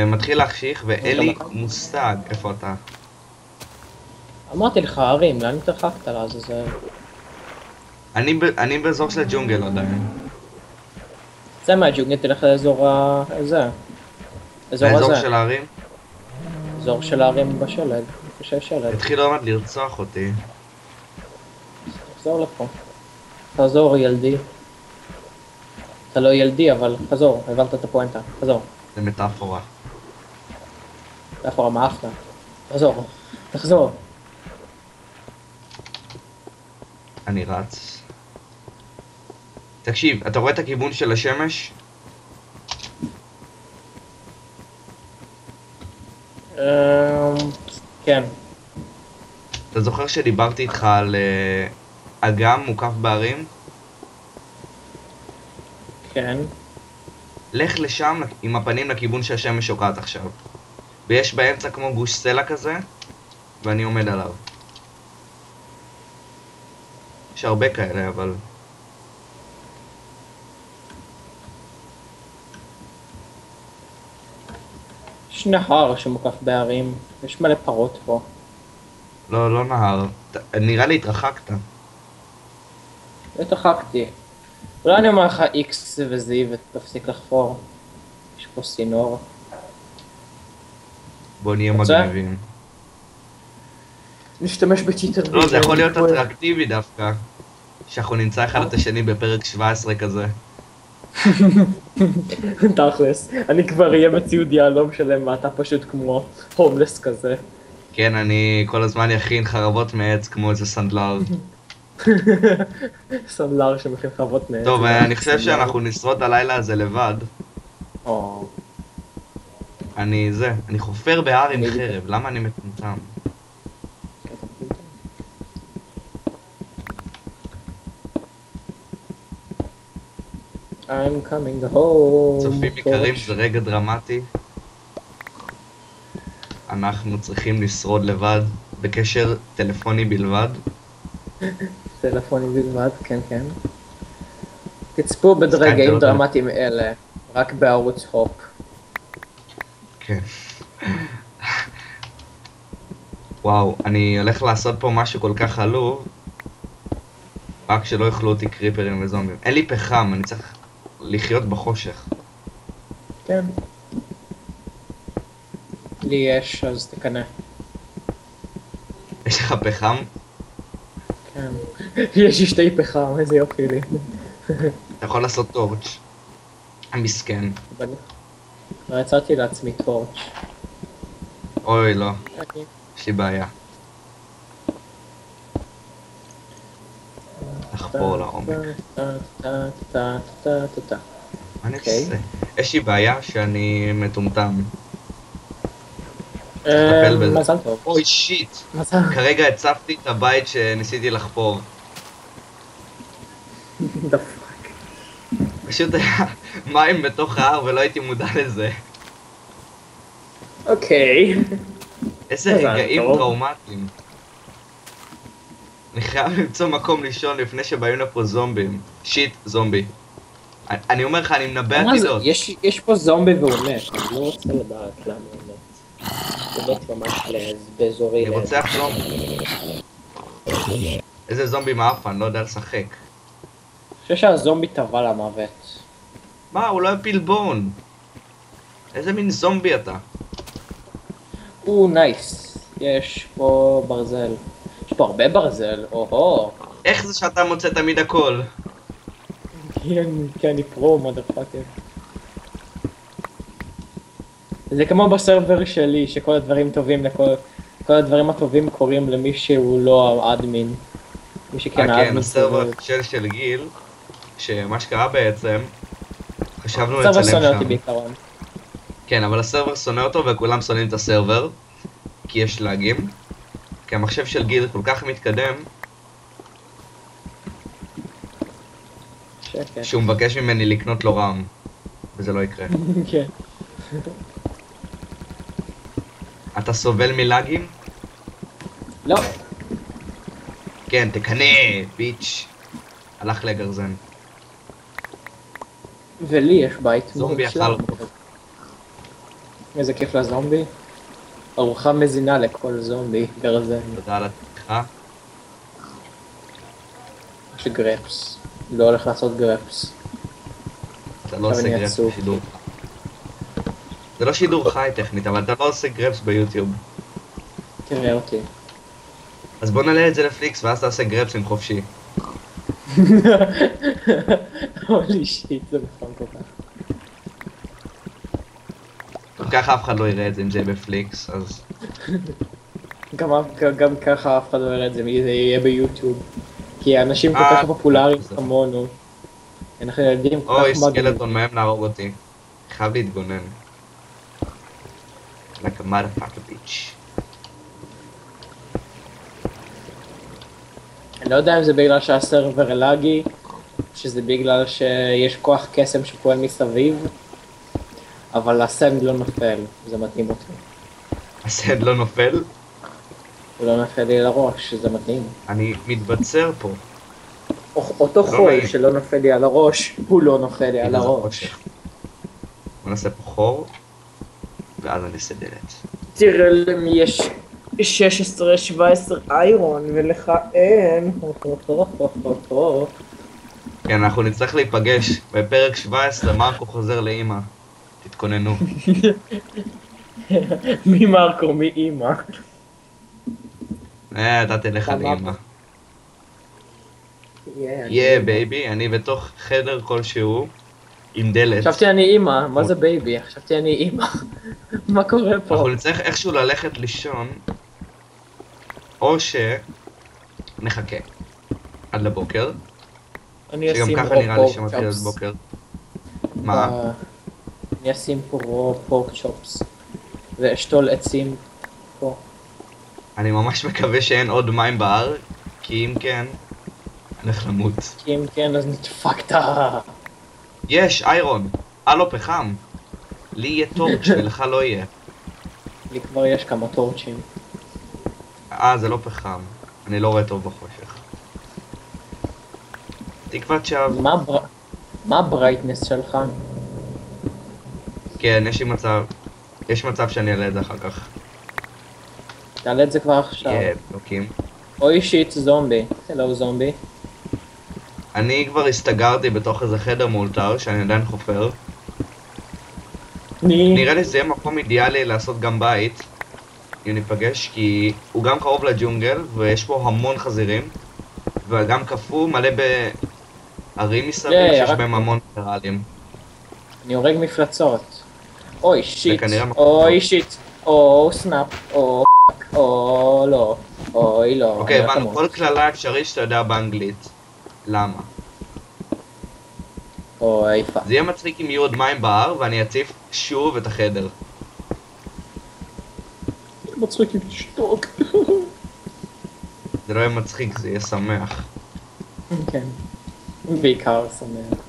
מתחיל להחשיך ואין לי מושג איפה אתה. אמרתי לך, הרים, לאן התרחקת לעזאזל? אני באזור של הג'ונגל עדיין. זה מהג'ונגל, תלך לאזור הזה. האזור של ההרים? אזור של ההרים בשלג, איפה שיש שלג. התחיל עוד מעט לרצוח אותי. תחזור לפה. חזור ילדי. אתה לא ילדי, אבל חזור, הבנת את הפואנטה, חזור. זה מטאפורה. מטאפורה מאפנה. תחזור, תחזור. אני רץ. תקשיב, אתה רואה את הכיוון של השמש? כן. אתה זוכר שדיברתי איתך על אגם מוקף בהרים? כן. לך לשם עם הפנים לכיוון שהשמש שוקעת עכשיו. ויש באמצע כמו גוש סלע כזה, ואני עומד עליו. יש הרבה כאלה, אבל... יש נהר שמוקף בהרים, יש מלא פרות פה. לא, לא נהר. נראה לי התרחקת. התרחקתי. אולי אני אומר לך X ו-Z ותפסיק לחפור. יש פה סינור. בוא נהיה מגניבים. נשתמש בצ'יטר. לא, זה יכול להיות אטרקטיבי דווקא. שאנחנו נמצא אחד את השני בפרק 17 כזה. תכלס, אני כבר אהיה בציוד יהלום שלם ואתה פשוט כמו הומלס כזה. כן, אני כל הזמן יכין חרבות מעץ כמו איזה סנדלר. סנדלר שמכין חרבות מעץ. טוב, אני חושב שאנחנו נשרוד הלילה הזה לבד. אני חופר בהר עם חרב, למה אני מטומטם? I'm coming home. צופים יקרים, זה רגע דרמטי. אנחנו צריכים לשרוד לבד, בקשר טלפוני בלבד. טלפוני בלבד, כן כן. תצפו ברגעים דרמטיים אלה, רק בערוץ הופ. כן. וואו, אני הולך לעשות פה משהו כל כך עלוב. רק שלא יאכלו אותי קריפרים וזומבים. אין לי פחם, אני צריך לחיות בחושך. כן. לי יש, אז תקנה. יש לך פחם? כן. יש לי שתי פחם, איזה יופי לי. אתה יכול לעשות טורץ'. המסכן. כבר יצרתי לעצמי טורץ'. אוי, לא. יש לי בעיה. לחפור לעומק. מה אני עושה? יש לי בעיה שאני מטומטם. מזל טוב. אוי שיט. כרגע הצפתי את הבית שניסיתי לחפור. פשוט היה מים בתוך ההר ולא הייתי מודע לזה. אוקיי. איזה רגעים טראומטיים. אני חייב למצוא מקום לישון לפני שבאים לפה זומבים. שיט, זומבי. אני אומר לך, אני מנבא עתידות. יש פה זומבי והוא מת, אני לא רוצה לדעת למה הוא מת. הוא מת ממש באזורי... אני רוצה לחלום. איזה זומבי מאפן, אני לא יודע לשחק. אני חושב שהזומבי טבע למוות. מה, הוא לא הפיל בון. איזה מין זומבי אתה? נייס. יש פה ברזל. יש פה הרבה ברזל, או-הו. איך זה שאתה מוצא תמיד הכל? כי אני פרו, מודרפאקר. זה כמו בסרבר שלי, שכל הדברים טובים כל הדברים הטובים קורים למי שהוא לא האדמין. מי שכן האדמין. כן, הסרבר של גיל, שמה שקרה בעצם, חשבנו לצלם שם. הסרבר שונא אותי בעיקרון. כן, אבל הסרבר שונא אותו וכולם שונאים את הסרבר, כי יש לאגים. כי המחשב של גיל כל כך מתקדם, שהוא מבקש ממני לקנות לו רם, וזה לא יקרה. כן. אתה סובל מלאגים? לא. כן, תקנה, ביץ'. הלך לגרזן. ולי יש בית זומבי מושלם. אכל אותו. איזה כיף לזומבי. ארוחה מזינה לכל זומבי, גרזן. תודה על התמיכה. יש גרפס. לא הולך לעשות גרפס. אתה לא עושה אני גרפס עצוב. בשידור. זה לא שידור חי טכנית, אבל אתה לא עושה גרפס ביוטיוב. תראה אותי. אז בוא נעלה את זה לפליקס, ואז תעשה גרפסים חופשי. הולי שיט, זה נכון כל כך. ככה אף אחד לא יראה את זה אם זה יהיה בפליקס, אז... גם ככה אף אחד לא יראה את זה, זה יהיה ביוטיוב. כי האנשים כל כך פופולריים כמונו. אנחנו ילדים כל אוי, כך מגניבים. סקלטון מהם להרוג אותי. חייב להתגונן. like a motherfucker bitch. אני לא יודע אם זה בגלל שהסרבר לגי, שזה בגלל שיש כוח קסם שפועל מסביב, אבל הסנד לא נופל, זה מתאים אותי. הסד לא נופל? הוא לא נופל לי לראש, זה מתאים. אני מתבצר פה. אותו חול שלא נופל לי על הראש, הוא לא נופל לי על הראש. בוא נעשה פה חור, ואז אני אעשה דלת. תראה למי יש 16-17 איירון ולך אין. כן, אנחנו נצטרך להיפגש בפרק 17, מרקו חוזר לאמא. תתכוננו. מי מרקו? מי אמא? אתה תלך על אמא. בייבי, אני בתוך חדר כלשהו עם דלת. חשבתי אני אמא, מה זה בייבי? חשבתי אני אמא. מה קורה פה? אנחנו נצטרך איכשהו ללכת לישון, או שנחכה עד לבוקר, שגם ככה נראה לי שמתחיל עד בוקר. מה? אני אשים פה פורק צ'ופס ואשתול עצים פה. אני ממש מקווה שאין עוד מים בהר, כי אם כן, אני הולך למות. כי אם כן אז נדפקת. יש, איירון. הלו, פחם. לי יהיה טורץ' ולך לא יהיה. לי כבר יש כמה טורצ'ים. זה לא פחם. אני לא רואה טוב בחושך. תקוות שווא. מה הברייטנס שלך? כן, יש מצב שאני אעלה את זה אחר כך. תעלה את זה כבר עכשיו. נוקים. אוי שיט, זומבי. הלו זומבי. אני כבר הסתגרתי בתוך איזה חדר מאולתר שאני עדיין חופר. נראה לי שזה יהיה מקום אידיאלי לעשות גם בית. אם ניפגש, כי הוא גם קרוב לג'ונגל ויש פה המון חזירים. וגם קפוא מלא בערים מסביב שיש בהם המון פרלים. אני הורג מפלצות. אוי שיט, אוי שיט, או סנאפ, או או לא, אוי לא. אוקיי, הבנו, כל כללה אפשרית שאתה יודע באנגלית. למה? אוי פאק. זה יהיה מצחיק אם יהיו עוד מים בהר ואני אציף שוב את החדר. מצחיק אם תשתוק. זה לא יהיה מצחיק, זה יהיה שמח. כן, בעיקר שמח.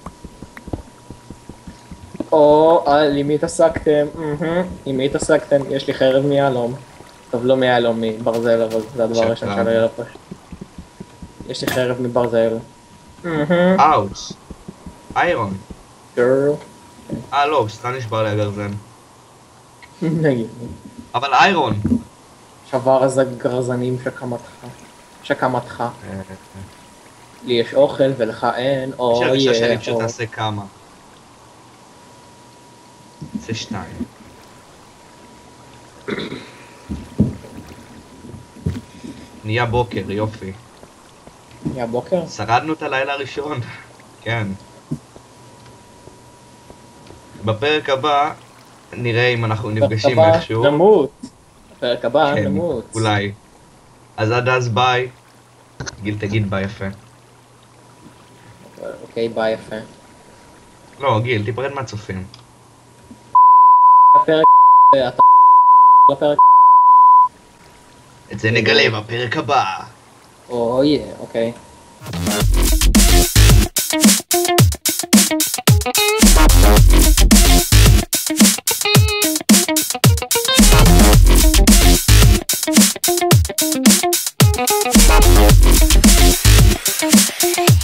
או, עם מי התעסקתם? עם מי התעסקתם? יש לי חרב מיהלום. טוב, לא מיהלום, מברזל, אבל זה הדבר הראשון שלא יהיה לפש. יש לי חרב מברזל. אאוץ. איירון. גרל. לא, סתם נשבר לי הגרזן. נגיד. אבל איירון. שבר איזה גרזנים שקמתך. לי יש אוכל ולך אין, או יש הרגשה שאני פשוט תעשה כמה. זה 2. נהיה בוקר, יופי. נהיה בוקר? שרדנו את הלילה הראשון. כן. בפרק הבא נראה אם אנחנו נפגשים איכשהו. בפרק הבא נמות. בפרק הבא נמות. אולי. אז עד אז ביי. גיל תגיד ביי יפה. אוקיי, ביי יפה. לא, גיל, תיפרד מהצופים. הפרק... לפרק... את זה נגלה בפרק הבא. אוי, אוקיי.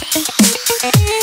Thank you.